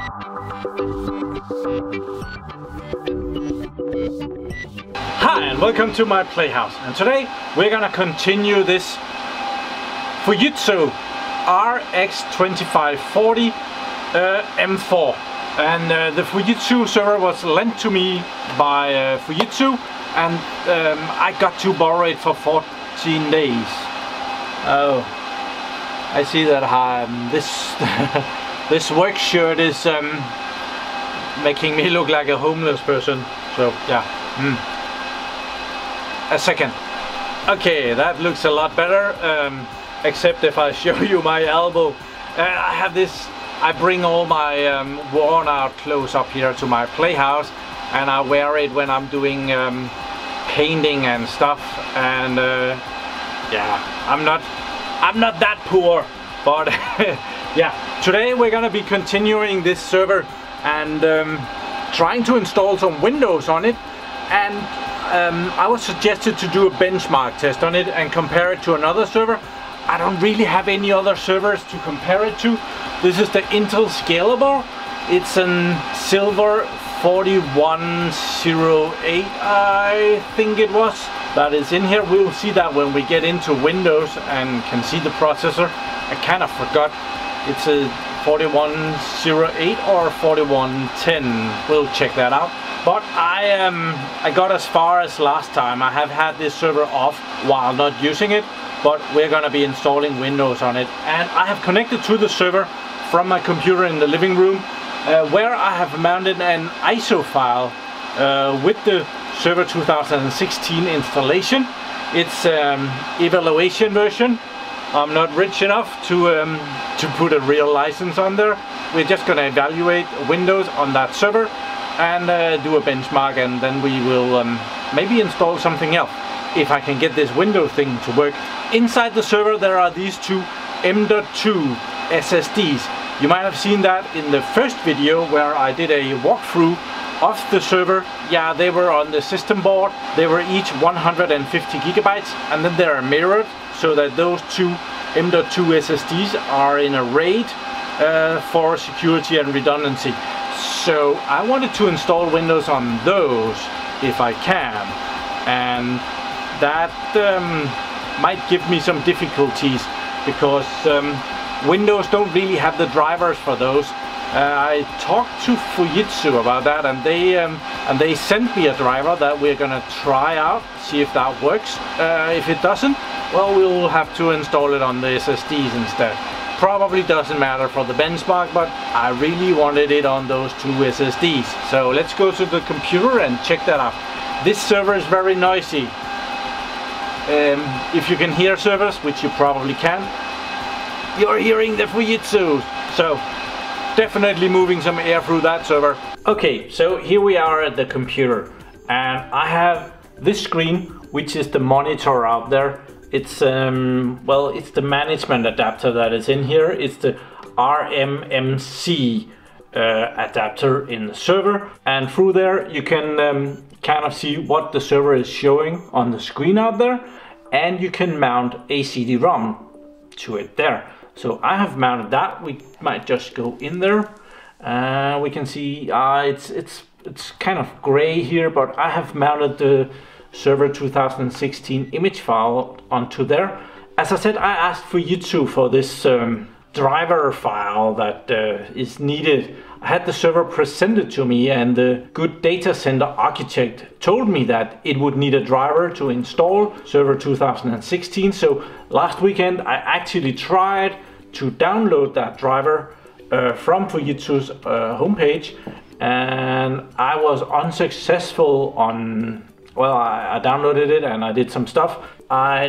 Hi and welcome to my playhouse, and today we're gonna continue this Fujitsu RX2540 M4, and the Fujitsu server was lent to me by Fujitsu, and I got to borrow it for 14 days. Oh, I see that this this work shirt is making me look like a homeless person. So yeah. A second. Okay, that looks a lot better. Except if I show you my elbow. I bring all my worn out clothes up here to my playhouse, and I wear it when I'm doing painting and stuff. And yeah, I'm not that poor, but yeah. Today we're gonna be continuing this server and trying to install some Windows on it, and I was suggested to do a benchmark test on it and compare it to another server. I don't really have any other servers to compare it to. This is the Intel Scalable. It's a Silver 4108, I think it was, that is in here. We'll see that when we get into Windows and can see the processor. I kind of forgot. It's a 4108 or 4110. We'll check that out. But I got as far as last time. I have had this server off while not using it, but we're gonna be installing Windows on it. And I have connected to the server from my computer in the living room, where I have mounted an ISO file with the Server 2016 installation. It's evaluation version. I'm not rich enough to put a real license on there. We're just gonna evaluate Windows on that server and do a benchmark, and then we will maybe install something else if I can get this Windows thing to work. Inside the server there are these two M.2 SSDs. You might have seen that in the first video where I did a walkthrough of the server. Yeah, they were on the system board. They were each 150 gigabytes, and then they are mirrored so that those two M.2 SSDs are in a RAID for security and redundancy. So I wanted to install Windows on those if I can, and that might give me some difficulties because Windows don't really have the drivers for those. I talked to Fujitsu about that, and they sent me a driver that we're gonna try out, see if that works. If it doesn't, well, we'll have to install it on the SSDs instead. Probably doesn't matter for the benchmark, but I really wanted it on those two SSDs. So let's go to the computer and check that out. This server is very noisy. If you can hear servers, which you probably can, you're hearing the Fujitsu. So definitely moving some air through that server. Okay, so here we are at the computer, and I have this screen, which is the monitor out there. It's well, it's the management adapter that is in here. It's the RMMC adapter in the server, and through there you can kind of see what the server is showing on the screen out there, and you can mount a CD-ROM to it there. So I have mounted that. We might just go in there. We can see it's kind of gray here, but I have mounted the Server 2016 image file onto there. As I said, I asked Fujitsu for this driver file that is needed. I had the server presented to me, and the good data center architect told me that it would need a driver to install Server 2016. So last weekend I actually tried to download that driver from Fujitsu's homepage, and I was unsuccessful on. Well, I downloaded it and I did some stuff. I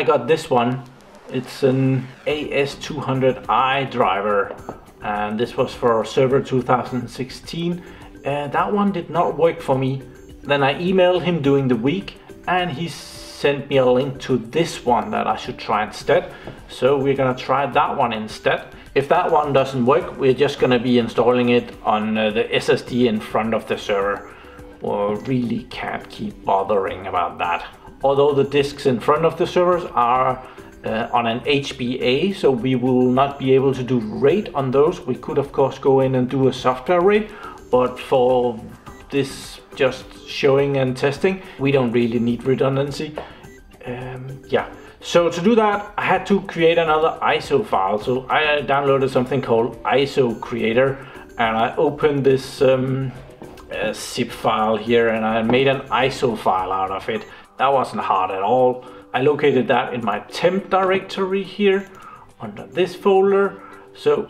got this one. It's an AS200i driver, and this was for Server 2016. That one did not work for me. Then I emailed him during the week, and he sent me a link to this one that I should try instead. So we're gonna try that one instead. If that one doesn't work, we're just gonna be installing it on the SSD in front of the server. Well, really can't keep bothering about that. Although the disks in front of the servers are on an HBA, so we will not be able to do RAID on those. We could of course go in and do a software RAID, but for this just showing and testing, we don't really need redundancy. Yeah, so to do that I had to create another ISO file. So I downloaded something called ISO Creator, and I opened this zip file here, and I made an ISO file out of it. That wasn't hard at all. I located that in my temp directory here under this folder. So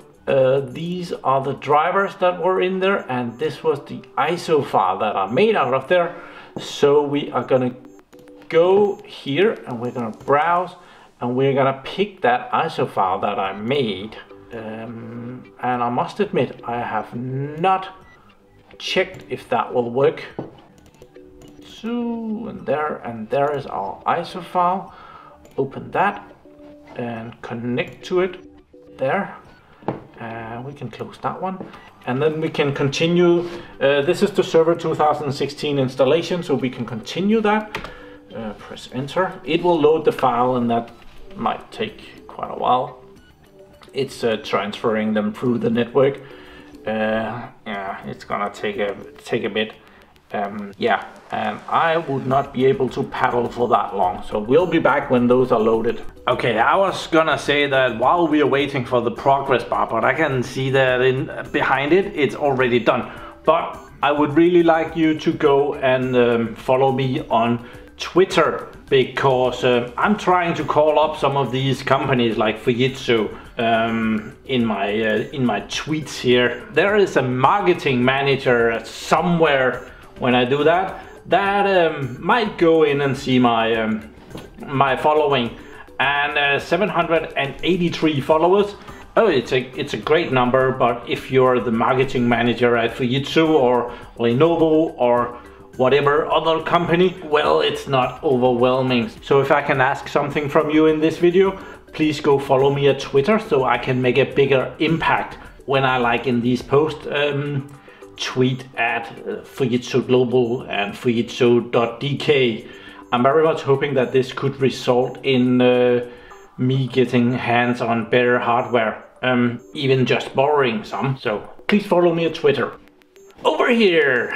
these are the drivers that were in there, and this was the ISO file that I made out of there. So we are gonna go here and we're gonna browse, and we're gonna pick that ISO file that I made. And I must admit, I have not checked if that will work. So, and there is our ISO file. Open that and connect to it there. We can close that one, and then we can continue. This is the Server 2016 installation, so we can continue that. Press enter. It will load the file, and that might take quite a while. It's transferring them through the network. Yeah, it's gonna take a bit. Yeah, and I would not be able to paddle for that long, so we'll be back when those are loaded. Okay, I was gonna say that while we are waiting for the progress bar, but I can see that behind it, it's already done. But I would really like you to go and follow me on Twitter, because I'm trying to call up some of these companies like Fujitsu in my tweets here. There is a marketing manager somewhere. When I do that, might go in and see my my following, and 783 followers. Oh, it's a great number. But if you're the marketing manager at Fujitsu or Lenovo or whatever other company, well, it's not overwhelming. So if I can ask something from you in this video, please go follow me at Twitter so I can make a bigger impact when I like in these posts. Tweet at Fujitsu Global and Fujitsu.dk. I'm very much hoping that this could result in me getting hands on better hardware, even just borrowing some. So please follow me at Twitter. Over here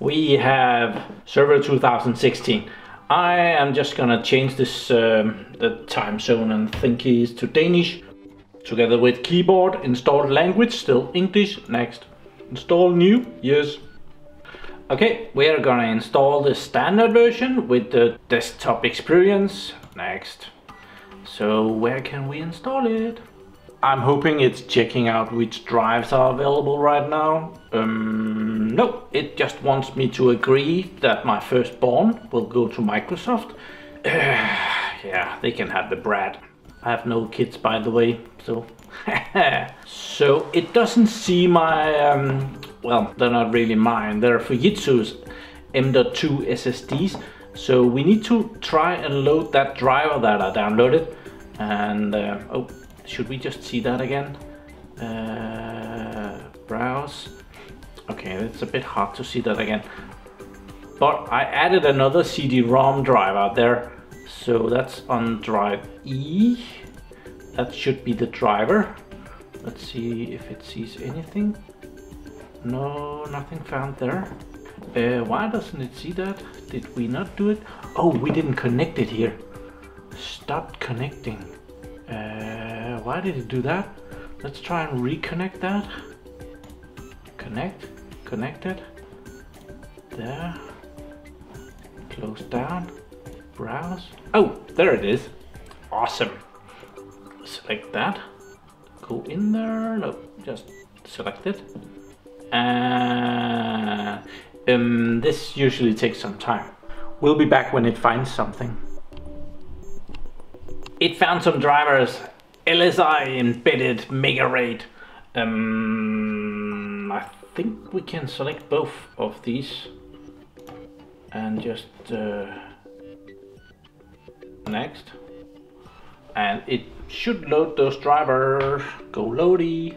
we have Server 2016. I am just gonna change this the time zone and thingies to Danish, together with keyboard. Installed language still English. Next. Install new, yes. Okay, we are gonna install the standard version with the desktop experience. Next. So where can we install it? I'm hoping it's checking out which drives are available right now. No, it just wants me to agree that my firstborn will go to Microsoft. Yeah, they can have the brat. I have no kids, by the way, so so it doesn't see my well, they're not really mine, they're Fujitsu's M.2 SSDs. So we need to try and load that driver that I downloaded. And oh, should we just see that again? Browse. Okay, it's a bit hard to see that again, but I added another CD-ROM drive out there. So that's on drive E. That should be the driver. Let's see if it sees anything. No, nothing found there. Why doesn't it see that? Did we not do it? Oh, we didn't connect it here. Stopped connecting. Why did it do that? Let's try and reconnect that. Connected. There. Close down. Browse. Oh, there it is. Awesome. Select that. Go in there. No, just select it. This usually takes some time. We'll be back when it finds something. It found some drivers. LSI embedded Mega RAID. I think we can select both of these and just next, and it should load those drivers. Go loady,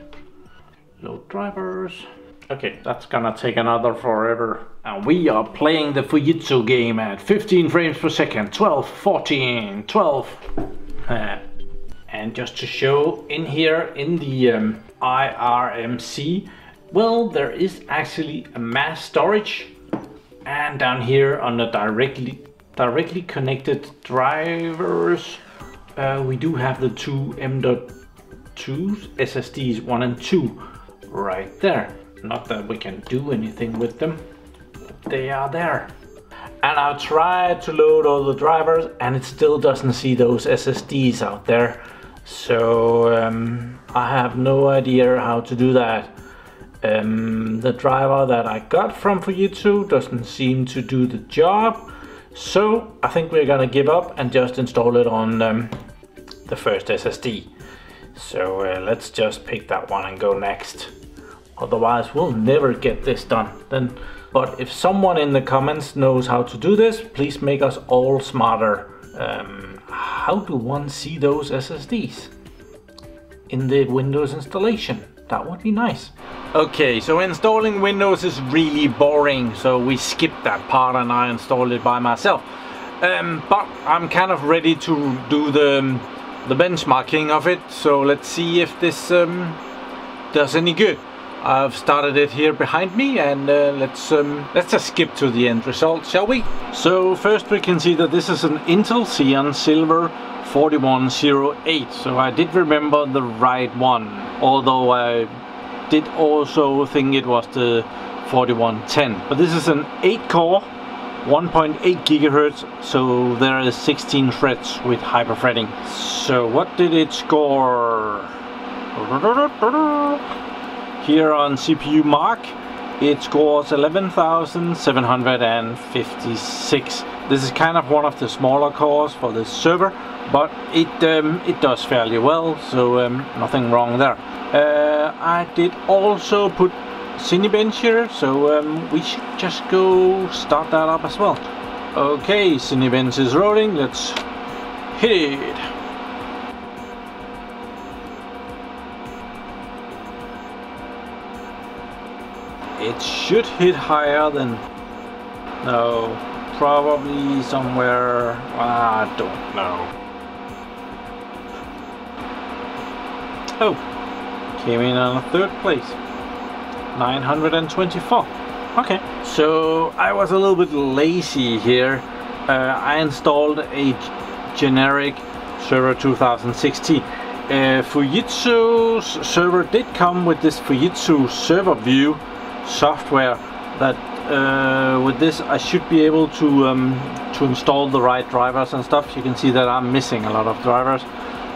load drivers. Okay, that's gonna take another forever. And we are playing the Fujitsu game at 15 frames per second, 12, 14, 12. And just to show in here in the IRMC, well, there is actually a mass storage, and down here on the directly connected drivers, we do have the two M.2 SSDs 1 and 2 right there. Not that we can do anything with them, they are there. And I've tried to load all the drivers and it still doesn't see those SSDs out there. So I have no idea how to do that. The driver that I got from Fujitsu doesn't seem to do the job. So I think we're gonna give up and just install it on the first SSD. So let's just pick that one and go next. Otherwise we'll never get this done. But if someone in the comments knows how to do this, please make us all smarter. How do one see those SSDs in the Windows installation? That would be nice. Okay, so installing Windows is really boring, so we skipped that part and I installed it by myself. But I'm kind of ready to do the benchmarking of it, so let's see if this does any good. I've started it here behind me, and let's just skip to the end result, shall we? So first we can see that this is an Intel Xeon Silver 4108, so I did remember the right one, although I did also think it was the 4110. But this is an 8-core, 1.8 gigahertz, so there is 16 threads with hyperthreading. So what did it score? Here on CPU Mark, it scores 11,756. This is kind of one of the smaller cores for this server, but it does fairly well, so nothing wrong there. I did also put Cinebench here, so we should just go start that up as well. Okay, Cinebench is rolling, let's hit it. It should hit higher than... no, probably somewhere... I don't know. Oh, came in on 3rd place. 924. Okay, so I was a little bit lazy here. I installed a generic server 2016. Fujitsu's server did come with this Fujitsu server view software that with this I should be able to install the right drivers and stuff. You can see that I'm missing a lot of drivers,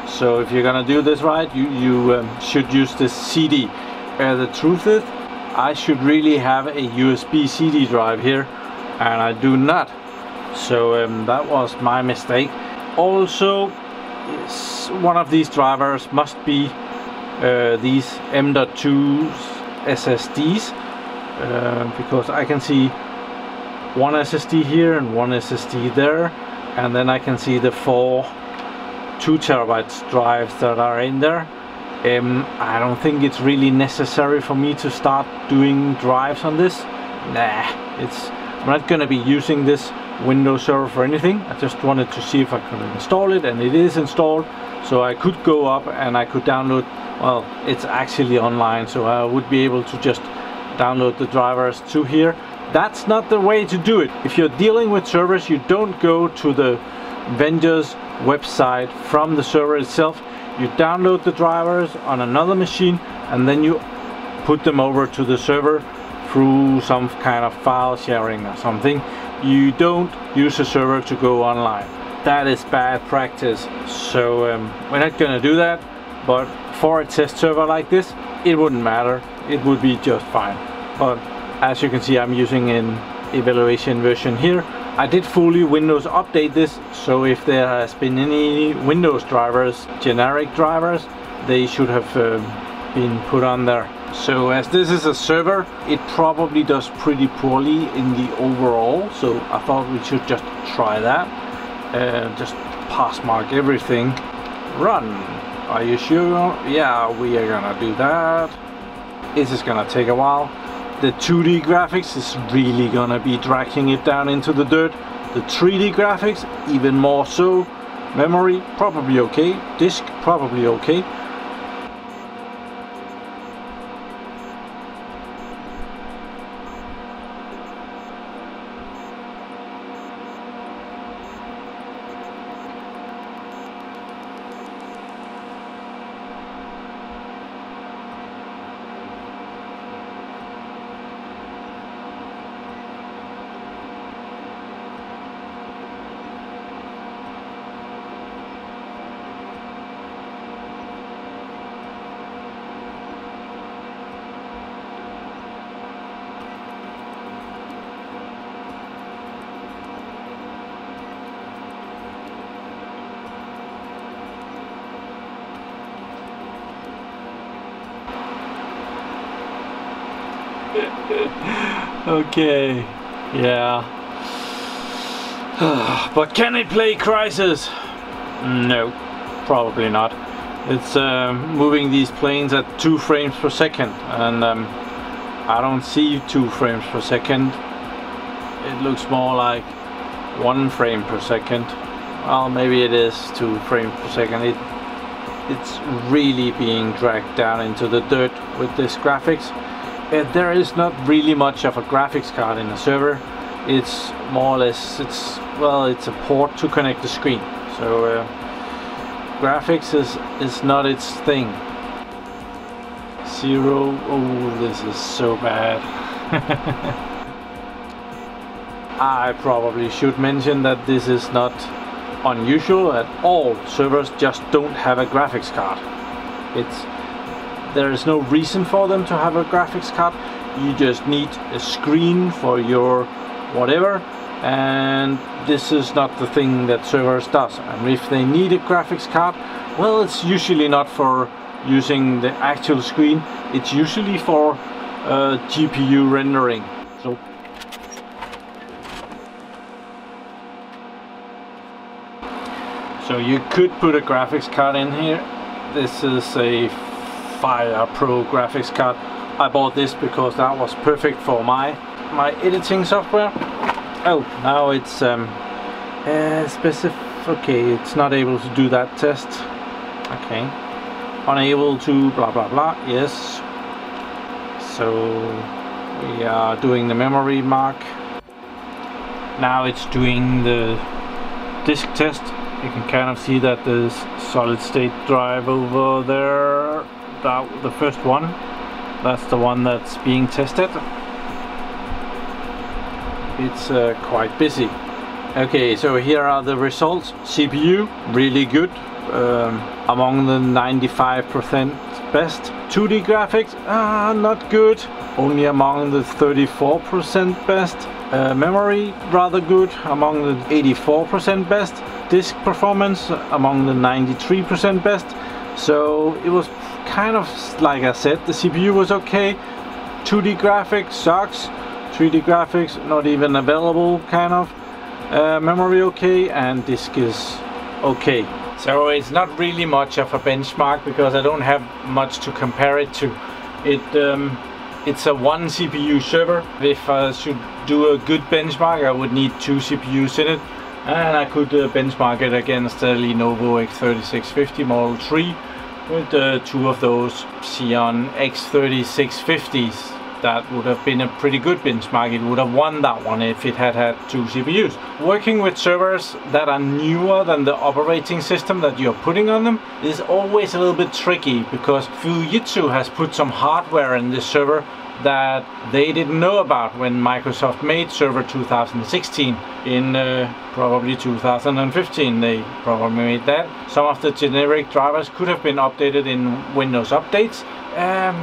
so if you're gonna do this right, you should use this CD. The truth is I should really have a USB CD drive here, and I do not, so that was my mistake. Also, one of these drivers must be these M.2 SSDs, because I can see one SSD here and one SSD there, and then I can see the 4 2TB drives that are in there. I don't think it's really necessary for me to start doing drives on this. Nah, I'm not gonna be using this Windows server for anything. I just wanted to see if I could install it, and it is installed, so I could go up and I could download. Well, it's actually online, so I would be able to just download the drivers to here. That's not the way to do it. If you're dealing with servers, you don't go to the vendor's website from the server itself. You download the drivers on another machine and then you put them over to the server through some kind of file sharing or something. You don't use a server to go online. That is bad practice, so we're not gonna do that. But for a test server like this, it wouldn't matter, it would be just fine. But as you can see, I'm using an evaluation version here. I did fully Windows update this, so if there has been any Windows drivers, generic drivers, they should have been put on there. So as this is a server, it probably does pretty poorly in the overall, so I thought we should just try that. Just pass mark everything. Run. Are you sure? Yeah, we are gonna do that. This is gonna take a while. The 2D graphics is really gonna be dragging it down into the dirt. The 3D graphics even more so. Memory, probably okay. Disk, probably okay. Okay, yeah. But can it play Crysis? No, probably not. It's moving these planes at 2 frames per second, and I don't see 2 frames per second. It looks more like 1 frame per second. Well, maybe it is 2 frames per second. It's really being dragged down into the dirt with this graphics. There is not really much of a graphics card in the server. It's more or less, it's a port to connect the screen. So graphics is not its thing. 0, oh, this is so bad. I probably should mention that this is not unusual at all. Servers just don't have a graphics card. There is no reason for them to have a graphics card. You just need a screen for your whatever, and this is not the thing that servers does. And if they need a graphics card, well, it's usually not for using the actual screen. It's usually for GPU rendering. So you could put a graphics card in here. This is a Fire Pro graphics card. I bought this because that was perfect for my editing software. Oh, now it's specific. Okay, it's not able to do that test. Okay, unable to blah blah blah. Yes. So we are doing the memory mark. Now it's doing the disk test. You can kind of see that there's solid state drive over there. The first one, that's the one that's being tested. It's quite busy. Okay, so here are the results. CPU, really good, among the 95% best. 2D graphics, not good, only among the 34% best. Memory, rather good, among the 84% best. Disk performance, among the 93% best. So it was kind of like I said, the CPU was okay. 2D graphics sucks. 3D graphics not even available, kind of. Memory okay, and disk is okay. So it's not really much of a benchmark because I don't have much to compare it to. It's a 1 CPU server. If I should do a good benchmark, I would need 2 CPUs in it, and I could benchmark it against the Lenovo X3650 Model 3 with 2 of those Xeon X3650s. That would have been a pretty good benchmark. It would have won that one if it had 2 CPUs. Working with servers that are newer than the operating system that you're putting on them is always a little bit tricky, because Fujitsu has put some hardware in this server that they didn't know about when Microsoft made Server 2016. In probably 2015 they probably made that. Some of the generic drivers could have been updated in Windows updates.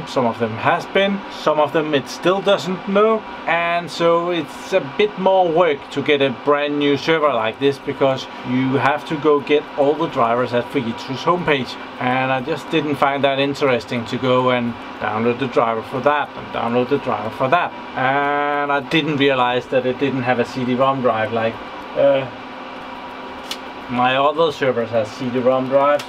Some of them has been, some of them it still doesn't know, and so it's a bit more work to get a brand new server like this, because you have to go get all the drivers at Fujitsu's homepage, and I just didn't find that interesting to go and download the driver for that and download the driver for that. And I didn't realize that it didn't have a CD-ROM drive like my other servers has CD-ROM drives.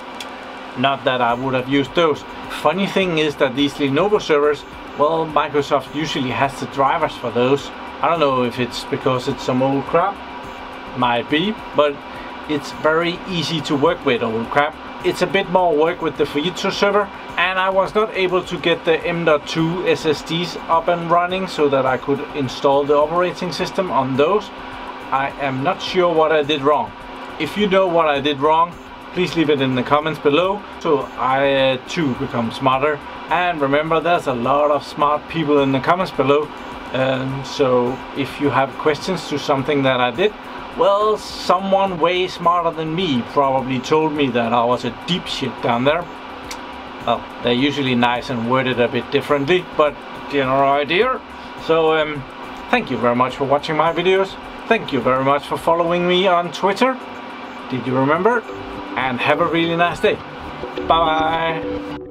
Not that I would have used those. Funny thing is that these Lenovo servers, well, Microsoft usually has the drivers for those. I don't know if it's because it's some old crap, might be, but it's very easy to work with, old crap. It's a bit more work with the Fujitsu server, and I was not able to get the M.2 SSDs up and running so that I could install the operating system on those. I am not sure what I did wrong. If you know what I did wrong, please leave it in the comments below so I too become smarter. And remember, there's a lot of smart people in the comments below, so if you have questions to something that I did, well, someone way smarter than me probably told me that I was a deep shit down there. Well, they're usually nice and worded a bit differently, but general idea. So thank you very much for watching my videos. Thank you very much for following me on Twitter. Did you remember? And have a really nice day. Bye bye.